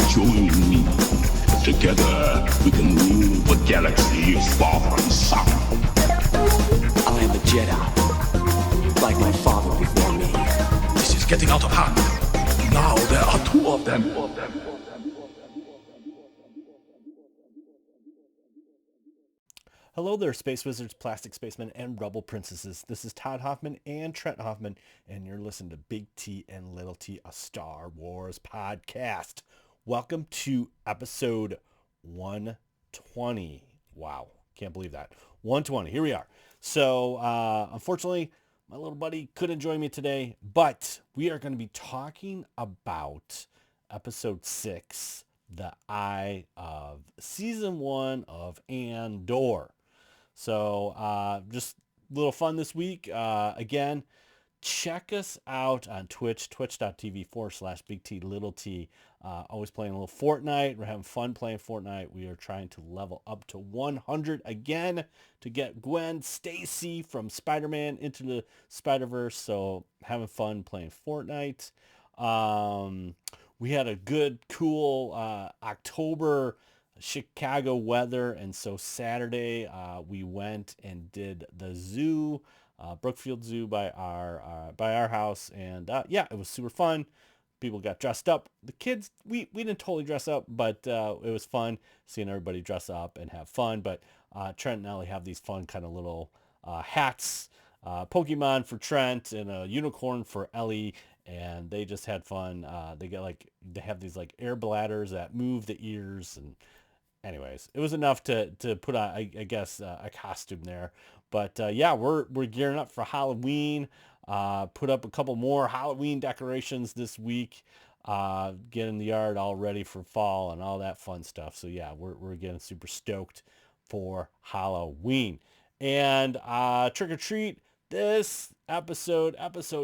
Join me. Together we can rule the galaxy far from sun. I am a Jedi, like my father before me. This is getting out of hand. Now there are two of them. Hello there, Space Wizards, Plastic Spacemen, and Rebel Princesses. This is Todd Hoffman and Trent Hoffman, and you're listening to Big T and Little T, a Star Wars podcast. Welcome to episode 120. Wow, can't believe that. 120, here we are. So, unfortunately, my little buddy couldn't join me today, but we are going to be talking about episode 6, the eye of season 1 of Andor. So just a little fun this week. Again, check us out on Twitch, twitch.tv/Big T Little T. Always playing a little Fortnite. We're having fun playing Fortnite. We are trying to level up to 100 again to get Gwen Stacy from Spider-Man into the Spider-Verse. So having fun playing Fortnite. We had a good, cool October Chicago weather, and so Saturday we went and did the zoo, Brookfield Zoo by our house, and yeah, it was super fun. People got dressed up. The kids, we didn't totally dress up, but it was fun seeing everybody dress up and have fun. But Trent and Ellie have these fun kind of little hats, Pokemon for Trent and a unicorn for Ellie, and they just had fun. They have these like air bladders that move the ears, and anyways, it was enough to put on, I guess, a costume there. But yeah, we're gearing up for Halloween. Put up a couple more Halloween decorations this week. Getting the yard all ready for fall and all that fun stuff. So yeah, we're getting super stoked for Halloween. And trick or treat. This episode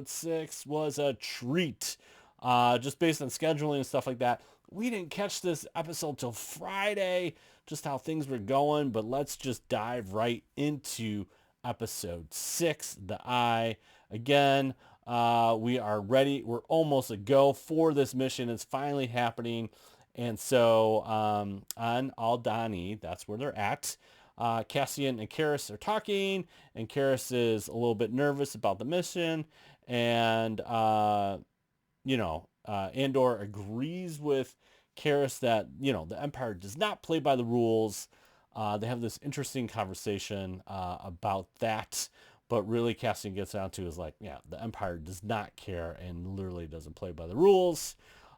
6, was a treat. Just based on scheduling and stuff like that. We didn't catch this episode till Friday, just how things were going, but let's just dive right into episode 6, The Eye. Again, we are ready. We're almost a go for this mission. It's finally happening. And so on Aldhani, that's where they're at. Cassian and Karis are talking, and Karis is a little bit nervous about the mission. And, Andor agrees with Karis that, the Empire does not play by the rules. They have this interesting conversation about that. But really, Cassian gets down to is like, yeah, the Empire does not care and literally doesn't play by the rules.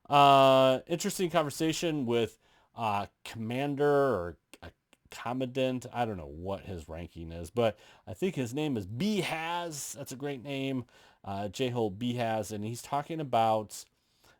Interesting conversation with Commander or Commandant. I don't know what his ranking is, but I think his name is Behaz. That's a great name. J-Hole Behaz. And he's talking about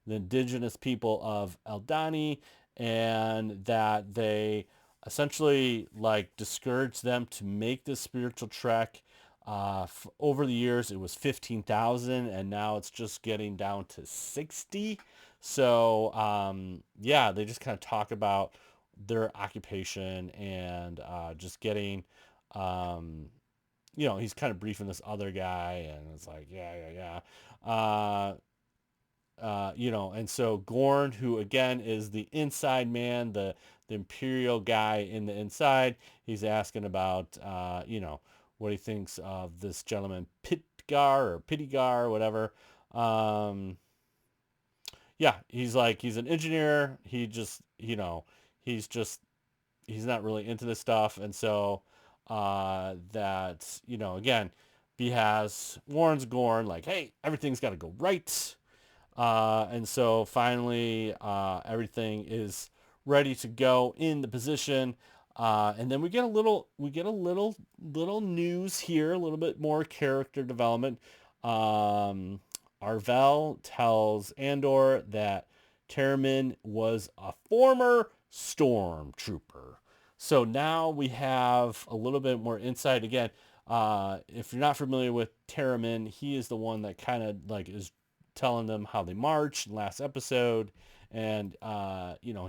the indigenous people of Aldhani, and that they essentially like discouraged them to make this spiritual trek. Over the years, it was 15,000, and now it's just getting down to 60. So yeah, they just kind of talk about their occupation and just getting, he's kind of briefing this other guy, and it's like, yeah. And so Gorn, who again is the inside man, the Imperial guy in the inside, he's asking about, what he thinks of this gentleman, Pitgar or whatever. Yeah, he's an engineer. He just, he's not really into this stuff. And so, again, Behaz warns Gorn, like, hey, everything's got to go right. And so finally, everything is ready to go in the position. And then we get a little news here, a little bit more character development. Arvel tells Andor that Termin was a former stormtrooper. So now we have a little bit more insight. Again, if you're not familiar with Termin, he is the one that kind of like is telling them how they march last episode. And,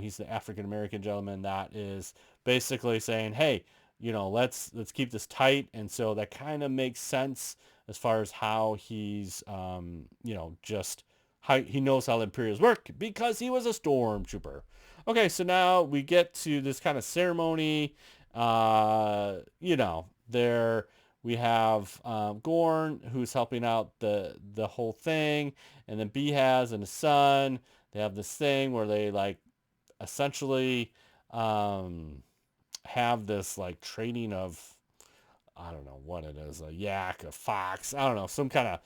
he's the African-American gentleman that is basically saying, hey, let's keep this tight. And so that kind of makes sense as far as how he's, just how he knows how the Imperials work because he was a stormtrooper. Okay, so now we get to this kind of ceremony. There we have Gorn, who's helping out the whole thing, and then Behaz and his son. They have this thing where they like essentially have this like training of, I don't know what it is, a yak, a fox, I don't know, some kind of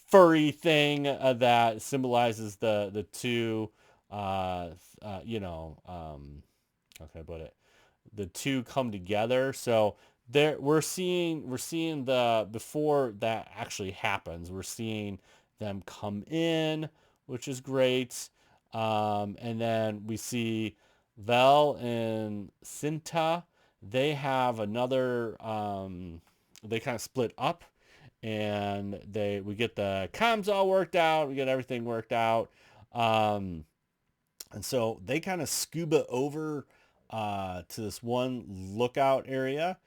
furry thing that symbolizes the two, how can I put it? The two come together. So there we're seeing the before that actually happens. We're seeing them come in, which is great. And then we see Vel and Cinta. They have another. They kind of split up, and we get the comms all worked out. We get everything worked out. And so they kind of scuba over to this one lookout area,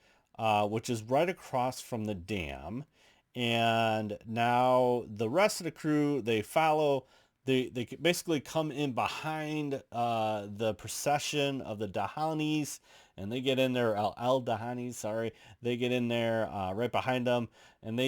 which is right across from the dam. And now the rest of the crew, they follow, they basically come in behind the procession of the Dahanis, and they get in there, El Dahanis, sorry. They get in there right behind them, and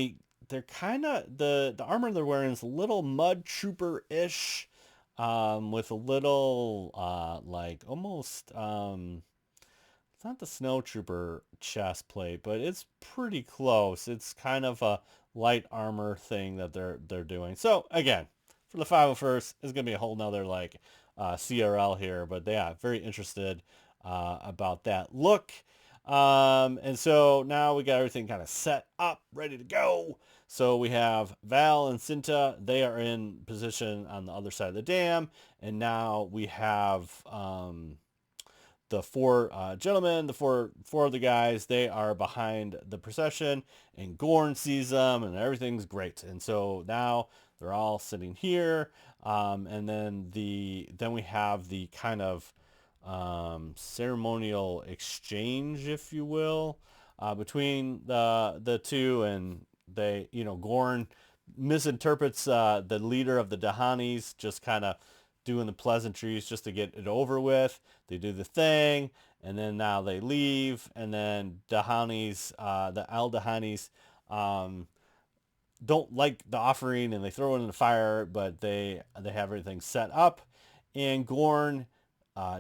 they're kind of, the armor they're wearing is a little mud trooper-ish, with a little like almost it's not the snow trooper chest plate, but it's pretty close. It's kind of a light armor thing that they're doing. So again, for the 501st, it's gonna be a whole nother like CRL here, but yeah, very interested about that look. And so now we got everything kind of set up, ready to go. So we have Val and Cinta. They are in position on the other side of the dam. And now we have the four gentlemen, the four of the guys. They are behind the procession. And Gorn sees them and everything's great. And so now they're all sitting here. And then we have the kind of ceremonial exchange, if you will, between the two, and they, Gorn misinterprets the leader of the Dahanis, just kind of doing the pleasantries just to get it over with. They do the thing, and then now they leave, and then Dahanis, the Al Dahanis, don't like the offering, and they throw it in the fire, but they have everything set up, and Gorn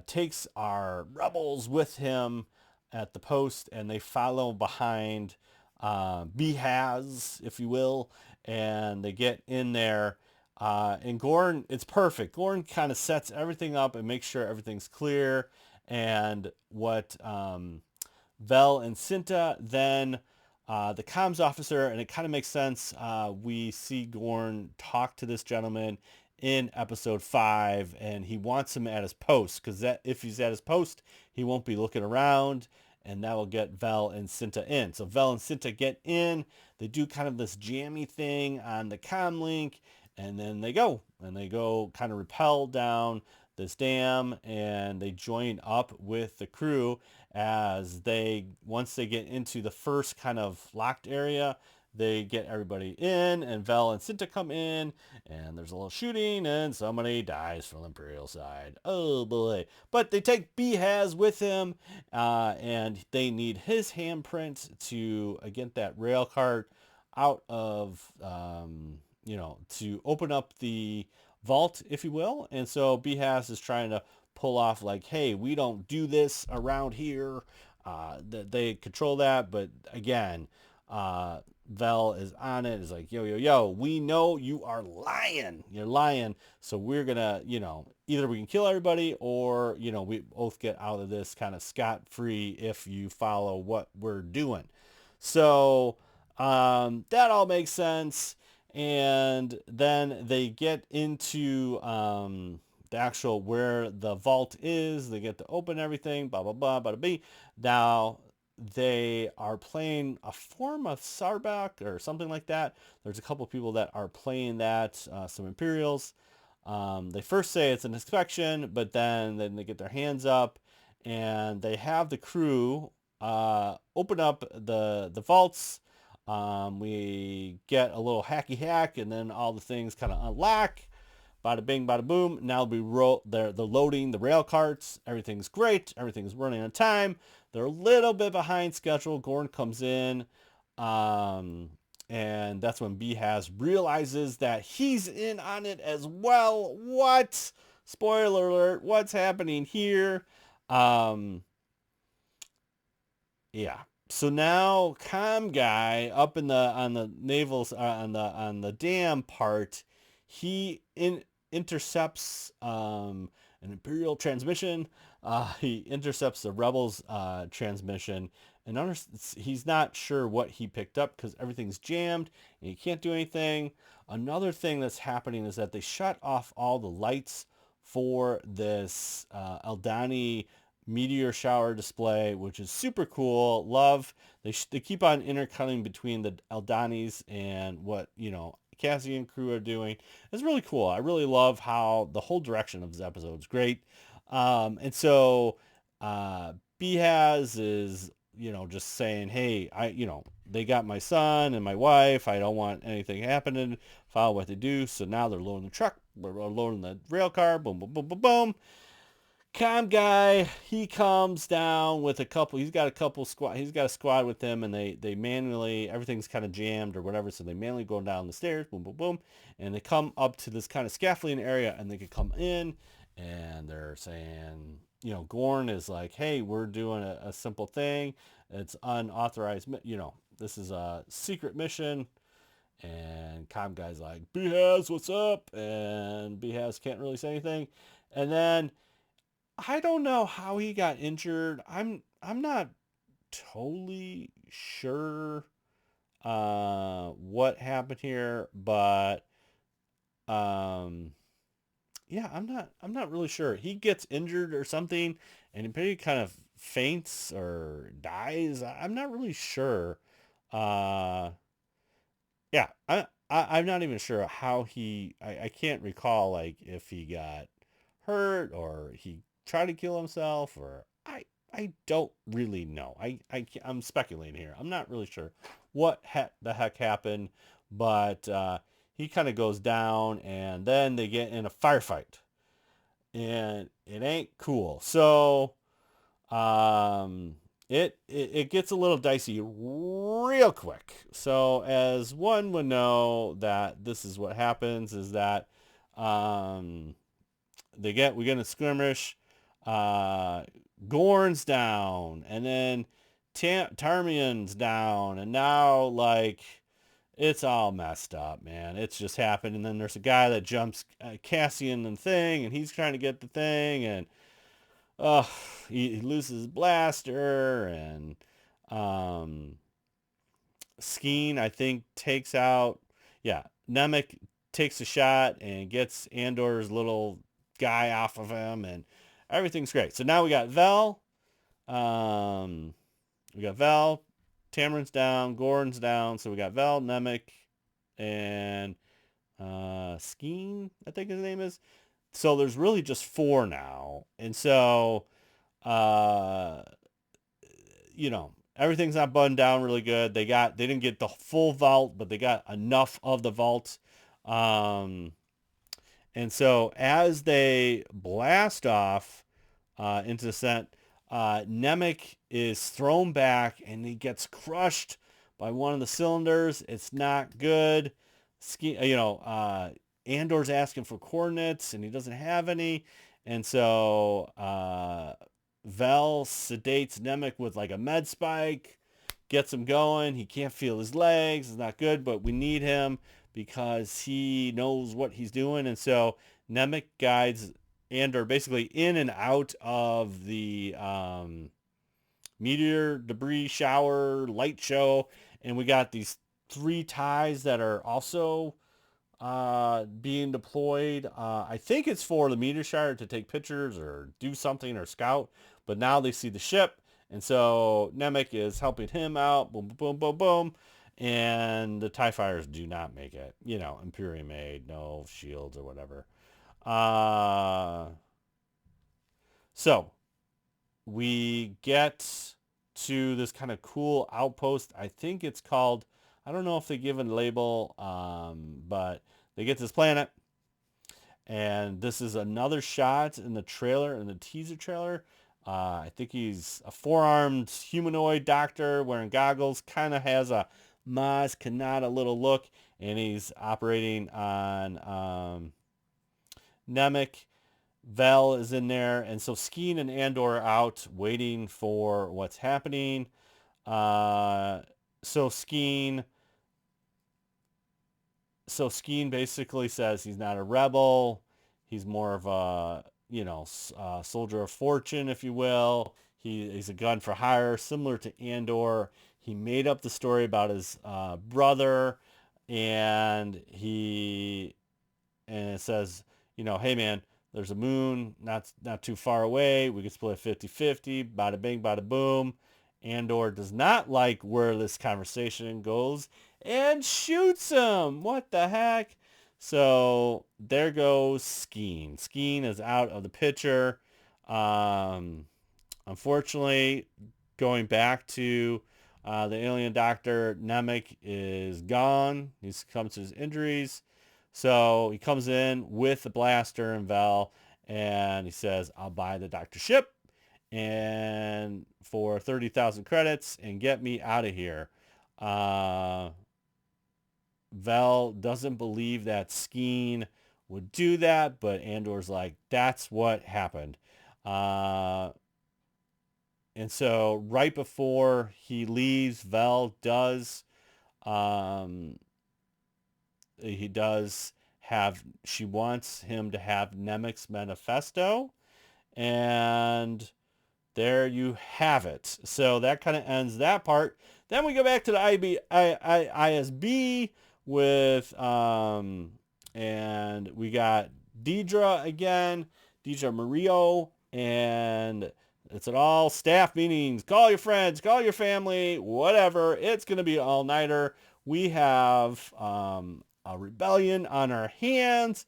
takes our rebels with him at the post, and they follow behind Behaz, if you will, and they get in there. And Gorn, it's perfect. Gorn kind of sets everything up and makes sure everything's clear. And what Vel and Cinta, then the comms officer, and it kind of makes sense. We see Gorn talk to this gentleman in episode 5, and he wants him at his post, because that if he's at his post, he won't be looking around, and that will get Vel and Cinta in. So Vel and Cinta get in. They do kind of this jammy thing on the comm link, and then they go kind of rappel down this dam, and they join up with the crew as once they get into the first kind of locked area, they get everybody in, and Vel and Cinta come in, and there's a little shooting, and somebody dies from the Imperial side. Oh boy. But they take Behaz with him, and they need his handprint to get that rail cart out of, to open up the vault, if you will. And so Behaz is trying to pull off like, hey, we don't do this around here. They control that, but again, Vel is on it. Is like, yo, we know you are lying. You're lying. So we're gonna, either we can kill everybody, or, we both get out of this kind of scot-free if you follow what we're doing. So that all makes sense. And then they get into the actual where the vault is. They get to open everything, blah, blah, blah, blah, blah. Now, they are playing a form of Sarbak or something like that. There's a couple people that are playing that, some Imperials. They first say it's an inspection, but then they get their hands up, and they have the crew open up the vaults. We get a little hacky hack, and then all the things kind of unlock. Bada bing, bada boom. Now they're loading the rail carts. Everything's great. Everything's running on time. They're a little bit behind schedule. Gorn comes in. And that's when Behaz realizes that he's in on it as well. What? Spoiler alert. What's happening here? Yeah. So now Com Guy up on the naval on the dam part, he intercepts an Imperial transmission. He intercepts the Rebels transmission, and he's not sure what he picked up because everything's jammed and he can't do anything. Another thing that's happening is that they shut off all the lights for this Eldani meteor shower display, which is super cool. Love. They keep on intercutting between the Eldanis and what Cassian crew are doing. It's really cool. I really love how the whole direction of this episode is great. And so Behaz is just saying, hey, they got my son and my wife. I don't want anything happening. Follow what they do. So now they're loading the truck. We're loading the rail car. Boom, boom, boom, boom, boom. Com Guy, he comes down with he's got a squad with him, and they manually, everything's kind of jammed or whatever, so they manually go down the stairs, boom, boom, boom, and they come up to this kind of scaffolding area, and they can come in, and they're saying, Gorn is like, hey, we're doing a simple thing. It's unauthorized, this is a secret mission. And Com Guy's like, Behaz, what's up? And Behaz can't really say anything. And then I don't know how he got injured. I'm not totally sure what happened here, but yeah, I'm not really sure. He gets injured or something, and he kind of faints or dies. I'm not really sure. Yeah, I'm not even sure how I can't recall like if he got hurt or he tried to kill himself, or I don't really know. I'm speculating here. I'm not really sure what the heck happened, but he kind of goes down, and then they get in a firefight, and it ain't cool. So it gets a little dicey real quick. So as one would know, that this is what happens is that we get a skirmish. Gorn's down, and then Tarmian's down, and now like it's all messed up, man. It's just happened. And then there's a guy that jumps Cassian and thing, and he's trying to get the thing, and he loses his blaster, and Skeen, I think, takes out, Nemec takes a shot and gets Andor's little guy off of him, and everything's great. So now we got Vel. Tamarin's down, Gordon's down, so we got Vel, Nemec, and Skeen, I think his name is. So there's really just 4 now. And so, everything's not buttoned down really good. They didn't get the full vault, but they got enough of the vault. And so as they blast off into the descent, Nemec is thrown back, and he gets crushed by one of the cylinders. It's not good. Andor's asking for coordinates, and he doesn't have any. And so Vel sedates Nemec with like a med spike, gets him going. He can't feel his legs. It's not good, but we need him because he knows what he's doing. And so Nemec guides Andor basically in and out of the meteor debris shower light show. And we got these 3 ties that are also being deployed. I think it's for the meteor shower to take pictures or do something or scout, but now they see the ship, and so Nemec is helping him out. Boom, boom, boom, boom, boom. And the TIE fighters do not make it. Imperium made, no shields or whatever. So we get to this kind of cool outpost. I think it's called, I don't know if they give a label, but they get to this planet, And this is another shot in the trailer, in the teaser trailer. I think he's a four-armed humanoid doctor wearing goggles, kind of has a Maz Kanata little look, and he's operating on Nemec. Vel is in there, and so Skeen and Andor are out waiting for what's happening. So Skeen basically says he's not a rebel. He's more of a, soldier of fortune, if you will. He's a gun for hire, similar to Andor. He made up the story about his brother, and it says, hey man, there's a moon not too far away. We can split 50-50. Bada bing, bada boom. Andor does not like where this conversation goes and shoots him. What the heck? So there goes Skeen. Skeen is out of the picture. Unfortunately, going back to the alien doctor, Nemec is gone. He's come to his injuries. So he comes in with the blaster and Vel, and he says, I'll buy the doctor ship and for 30,000 credits and get me out of here. Vel doesn't believe that Skeen would do that, but Andor's like, that's what happened. And so right before he leaves, Vel does, she wants him to have Nemec's manifesto, and there you have it. So that kind of ends that part. Then we go back to the ISB with, and we got Deidre again, Deidre Murillo, and it's at all staff meetings. Call your friends, call your family, whatever. It's going to be an all-nighter. We have a rebellion on our hands.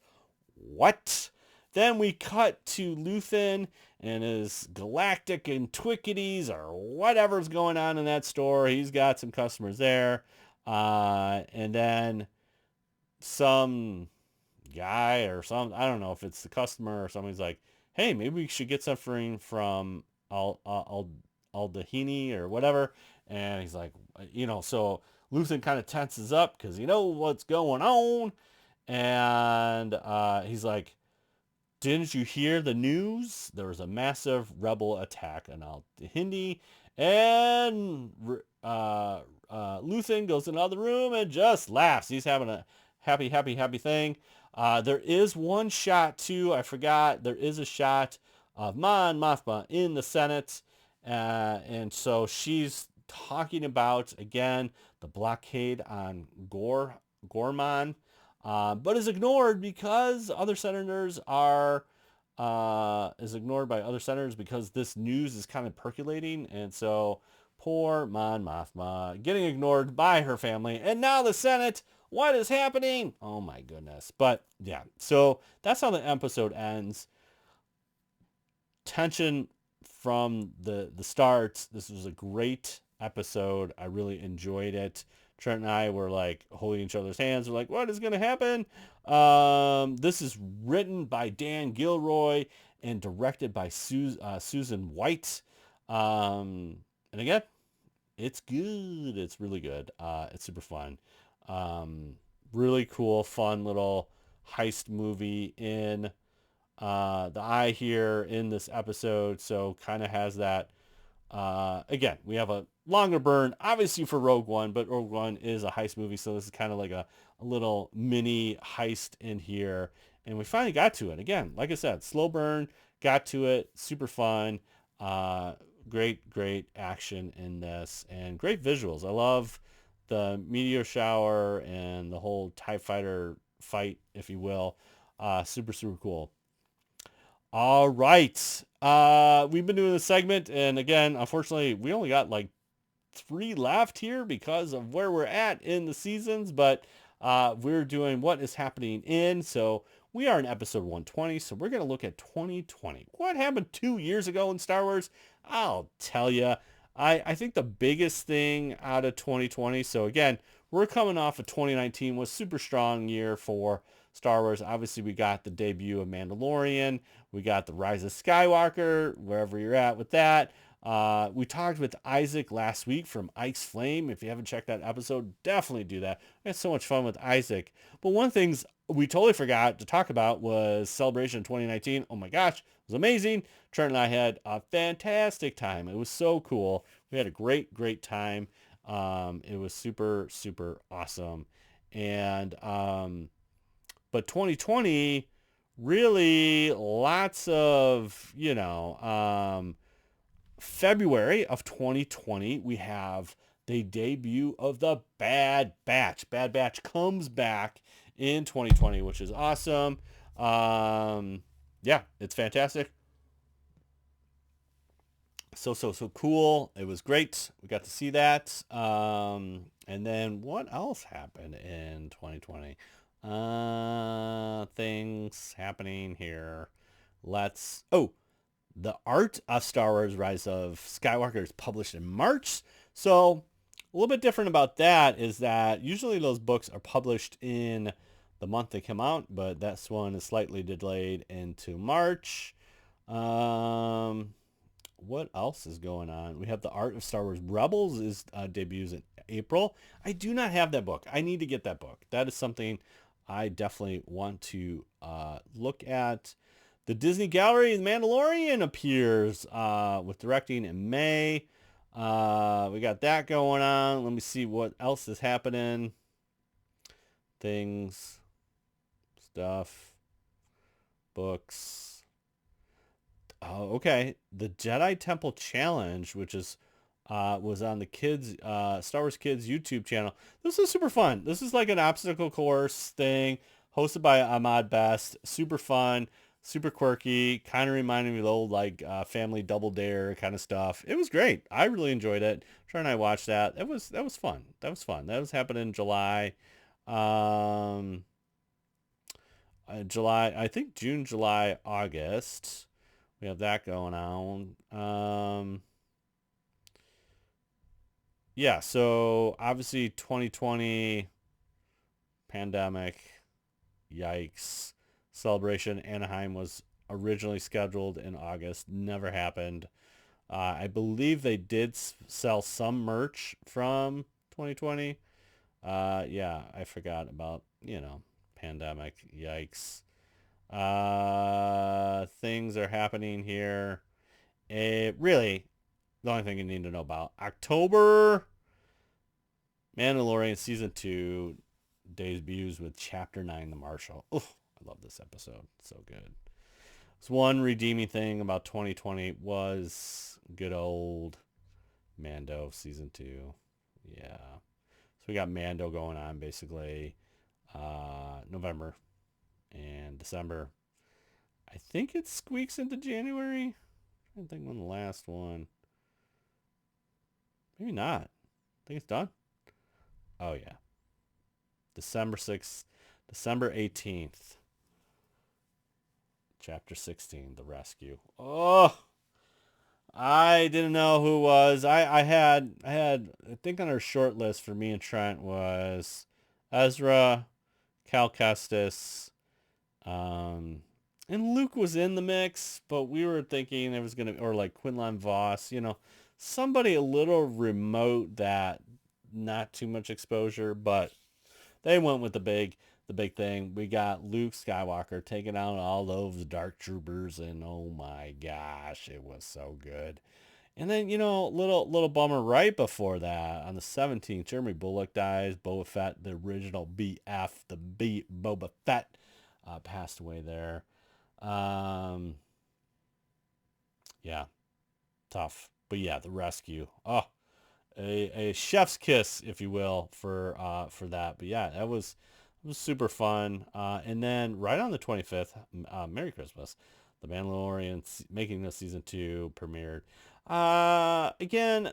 What? Then we cut to Luthen and his galactic antiquities or whatever's going on in that store. He's got some customers there. And then some guy or I don't know if it's the customer or somebody's like, hey, maybe we should get something from Aldahini or whatever. And he's like, so Luthen kind of tenses up because he knows what's going on. And he's like, didn't you hear the news? There was a massive rebel attack on Aldahini. And Luthen goes in another room and just laughs. He's having a happy thing. There is one shot too. I forgot. There is a shot of Mon Mothma in the Senate. And so she's talking about, again, the blockade on Gorman. But is ignored because other senators is ignored by other senators because this news is kind of percolating. And so poor Mon Mothma getting ignored by her family. And now the Senate, what is happening? Oh my goodness. But yeah, so that's how the episode ends. Tension from the start. This was a great episode. I really enjoyed it. Trent and I were like holding each other's hands. We're like, what is going to happen? This is written by Dan Gilroy and directed by Susan White. And again, it's good. It's really good. It's super fun. Really cool, fun little heist movie in the eye here in this episode. So kind of has that. Again, we have a longer burn, obviously, for Rogue One, but Rogue One is a heist movie, so this is kind of like a little mini heist in here, and we finally got to it. Again, like I said, slow burn, got to it, super fun, great action in this, and great visuals. I love the meteor shower and the whole TIE fighter fight, if you will. Super cool. All right. We've been doing this segment, and again, unfortunately, we only got like 3 left here because of where we're at in the seasons, but we're doing what is happening in. So we are in episode 120, so we're going to look at 2020. What happened 2 years ago in Star Wars? I'll tell you. I think the biggest thing out of 2020, so again, we're coming off of 2019 was super strong year for Star Wars. Obviously, we got the debut of Mandalorian. We got the Rise of Skywalker, wherever you're at with that. We talked with Isaac last week from Ike's Flame. If you haven't checked that episode, definitely do that. We had so much fun with Isaac. But one of the things we totally forgot to talk about was Celebration 2019. Oh my gosh, it was amazing. Trent and I had a fantastic time. It was so cool. We had a great, great time. It was super, super awesome. And, but 2020, really lots of, February of 2020, we have the debut of the Bad Batch. Bad Batch comes back in 2020, which is awesome. Yeah, it's fantastic. So cool. It was great. We got to see that. And then what else happened in 2020? Things happening here. The Art of Star Wars Rise of Skywalker is published in March. So a little bit different about that is that usually those books are published in the month they come out, but this one is slightly delayed into March. What else is going on? We have The Art of Star Wars Rebels is debuts in April. I do not have that book. I need to get that book. That is something I definitely want to look at. The Disney Gallery, The Mandalorian appears with directing in May. We got that going on. Let me see what else is happening. Things, stuff, books. Oh, okay. The Jedi Temple Challenge, which is was on the kids Star Wars Kids YouTube channel. This is super fun. This is like an obstacle course thing hosted by Ahmad Best. Super fun. Super quirky, kind of reminded me of the old like Family Double Dare kind of stuff. It was great. I really enjoyed it. Trey and I watched that. That was fun. That was fun. That was happening in July. July, I think June, July, August. We have that going on. Yeah, so obviously 2020 pandemic. Yikes. Celebration Anaheim was originally scheduled in August, never happened. I believe they did sell some merch from 2020. Yeah, I forgot about, pandemic. Yikes. Things are happening here. Really, the only thing you need to know about October, Mandalorian Season 2 debuts with Chapter 9, The Marshal. Oof. I love this episode. It's so good. It's one redeeming thing about 2020 was good old Mando Season 2. Yeah. So we got Mando going on basically November and December. I think it squeaks into January. I don't think when the last one. Maybe not. I think it's done. Oh, yeah. December 6th. December 18th. Chapter 16, The Rescue. Oh, I didn't know who was. I think on our short list for me and Trent was Ezra, Cal Kestis, and Luke was in the mix, but we were thinking it was going to, or like Quinlan Voss, somebody a little remote that not too much exposure, but they went with the big thing. We got Luke Skywalker taking out all those dark troopers, and oh my gosh, it was so good. And then, little bummer right before that, on the 17th, Jeremy Bulloch dies. Boba Fett, the original BF, Boba Fett, passed away there. Yeah, tough. But yeah, The Rescue. Oh, a chef's kiss, if you will, for that. But yeah, it was super fun. And then right on the 25th, Merry Christmas, The Mandalorian making this season 2 premiered. Again,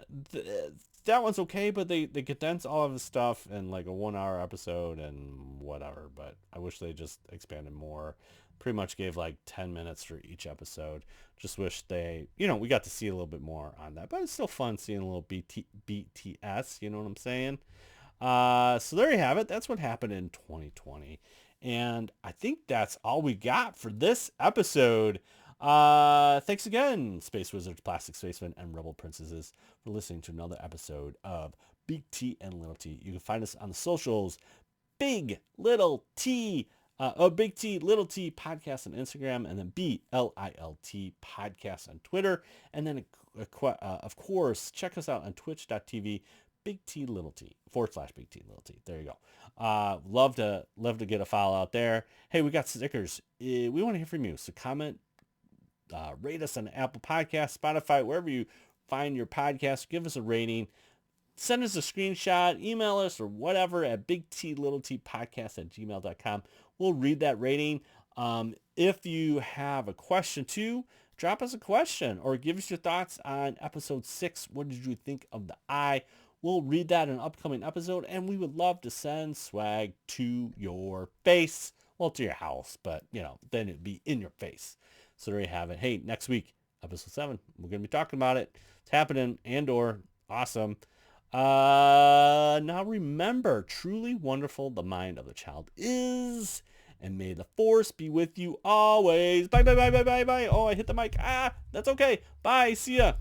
that one's okay, but they condense all of the stuff in like a 1 hour episode and whatever. But I wish they just expanded more. Pretty much gave like 10 minutes for each episode. Just wish they, we got to see a little bit more on that. But it's still fun seeing a little BTS, you know what I'm saying? So there you have it. That's what happened in 2020. And I think that's all we got for this episode. Thanks again, Space Wizards, Plastic Spacemen, and Rebel Princesses, for listening to another episode of Big T and Little T. You can find us on the socials, Big Little T, Big T Little T podcast on Instagram, and then BLILT podcast on Twitter. And then, of course, check us out on twitch.tv, Big T Little T / Big T Little T. There you go. Love to get a follow out there. Hey, we got stickers. We want to hear from you. So comment, rate us on Apple Podcasts, Spotify, wherever you find your podcast. Give us a rating. Send us a screenshot, email us, or whatever at bigtlittlepodcast@gmail.com. We'll read that rating. If you have a question too, drop us a question or give us your thoughts on episode 6. What did you think of the eye? We'll read that in an upcoming episode, and we would love to send swag to your face. Well, to your house, but, then it'd be in your face. So there you have it. Hey, next week, episode 7, we're going to be talking about it. It's happening. Andor. Awesome. Now remember, truly wonderful the mind of the child is, and may the force be with you always. Bye, bye, bye, bye, bye, bye. Oh, I hit the mic. That's okay. Bye. See ya.